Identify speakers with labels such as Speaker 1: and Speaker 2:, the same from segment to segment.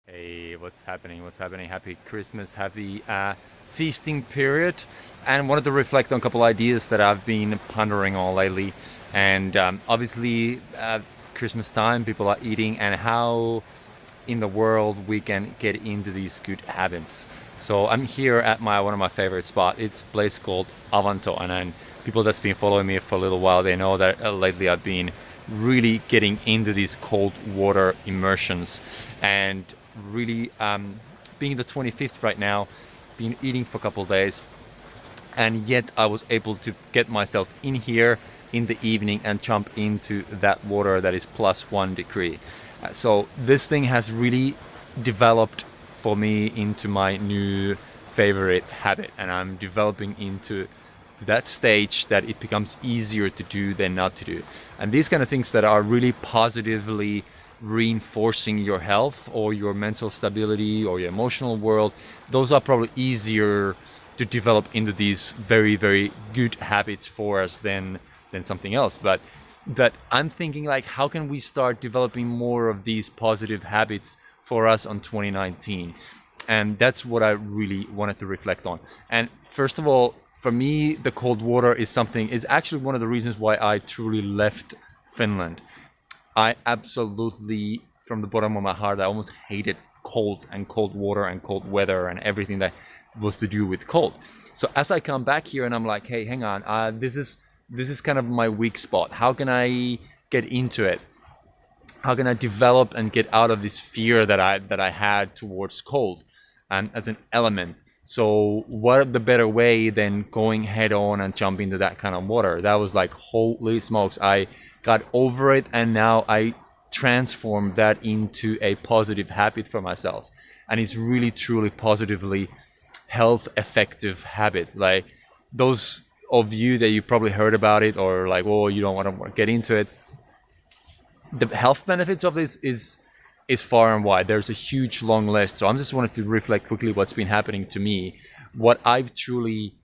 Speaker 1: Hey, what's happening? What's happening? Happy Christmas, happy feasting period. And wanted to reflect on a couple ideas that I've been pondering on lately. And obviously, Christmas time, people are eating, and how in the world we can get into these good habits. So I'm here at my one of my favorite spots. It's a place called Avanto, and then people that's been following me for a little while, they know that lately I've been really getting into these cold water immersions, and really being the 25th right now, been eating for a couple of days, and yet I was able to get myself in here in the evening and jump into that water that is +1 degree. So this thing has really developed for me into my new favorite habit, and I'm developing into that stage that it becomes easier to do than not to do. And these kind of things that are really positively reinforcing your health or your mental stability or your emotional world, those are probably easier to develop into these very, very good habits for us than something else. But I'm thinking, like, how can we start developing more of these positive habits for us on 2019? And that's what I really wanted to reflect on. And first of all, for me, the cold water is actually one of the reasons why I truly left Finland. I absolutely, from the bottom of my heart, I almost hated cold and cold water and cold weather and everything that was to do with cold. So as I come back here and I'm like, hey, hang on, this is kind of my weak spot. How can I get into it? How can I develop and get out of this fear that I had towards cold and as an element? So what the better way than going head on and jump into that kind of water? That was like, holy smokes, I got over it, and now I transformed that into a positive habit for myself. And it's really truly positively health effective habit. Like, those of you that you probably heard about it, or like, oh, you don't want to get into it, the health benefits of this is far and wide. There's a huge long list. So I'm just wanted to reflect quickly what's been happening to me, what I've truly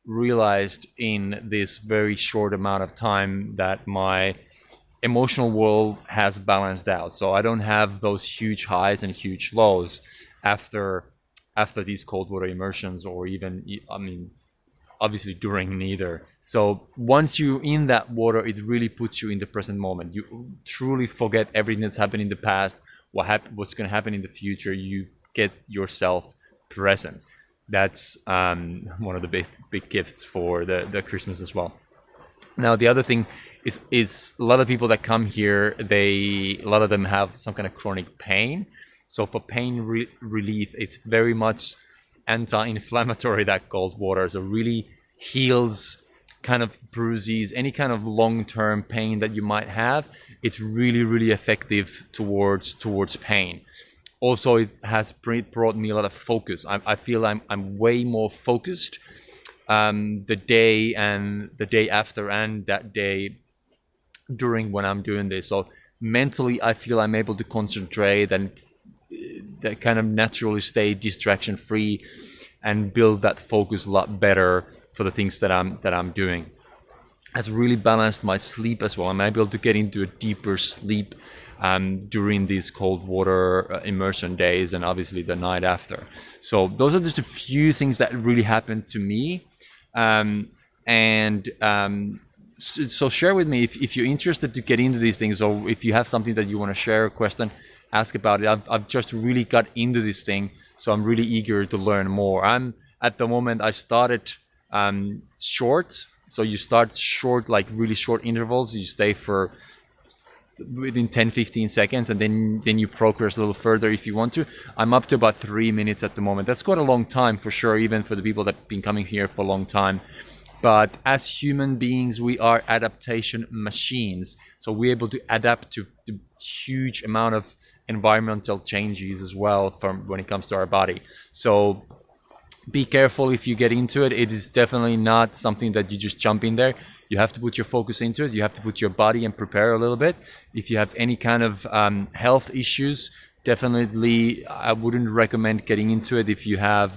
Speaker 1: realized in this very short amount of time, that my emotional world has balanced out. So I don't have those huge highs and huge lows after these cold water immersions, or even, I mean, obviously during neither. So once you're in that water, it really puts you in the present moment. You truly forget everything that's happened in the past, what's going to happen in the future. You get yourself present. That's one of the big gifts for the Christmas as well. Now the other thing is a lot of people that come here, a lot of them have some kind of chronic pain. So for pain relief, it's very much anti-inflammatory, that cold water. So really heals kind of bruises, any kind of long-term pain that you might have. It's really, really effective towards pain. Also, it has brought me a lot of focus. I feel I'm way more focused the day after and that day during when I'm doing this. So mentally, I feel I'm able to concentrate and that kind of naturally stay distraction free and build that focus a lot better for the things that I'm doing. Has really balanced my sleep as well. I'm able to get into a deeper sleep during these cold water immersion days, and obviously the night after. So those are just a few things that really happened to me. So share with me if you're interested to get into these things, or if you have something that you want to share, a question, ask about it. I've just really got into this thing, so I'm really eager to learn more. I'm at the moment, I started short. So you start short, like really short intervals. You stay for within 10-15 seconds, and then you progress a little further if you want to. I'm up to about 3 minutes at the moment. That's quite a long time for sure, even for the people that have been coming here for a long time. But as human beings, we are adaptation machines. So we're able to adapt to huge amount of environmental changes as well from when it comes to our body. So be careful if you get into it. It is definitely not something that you just jump in there. You have to put your focus into it. You have to put your body and prepare a little bit. If you have any kind of health issues, definitely I wouldn't recommend getting into it if you have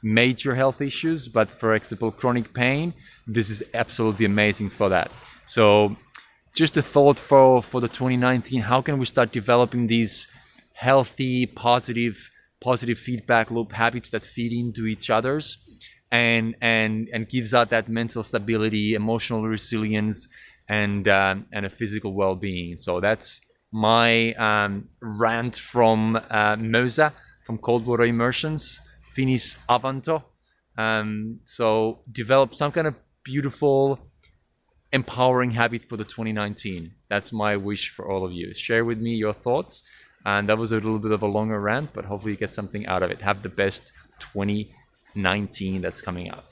Speaker 1: major health issues. But for example, chronic pain, this is absolutely amazing for that. So just a thought for the 2019, how can we start developing these healthy, positive feedback loop, habits that feed into each other's, and gives out that mental stability, emotional resilience, and a physical well-being. So that's my rant from Mosa, from Cold Water Immersions. Finis Avanto. So develop some kind of beautiful, empowering habit for the 2019. That's my wish for all of you. Share with me your thoughts. And that was a little bit of a longer rant, but hopefully you get something out of it. Have the best 2019 that's coming up.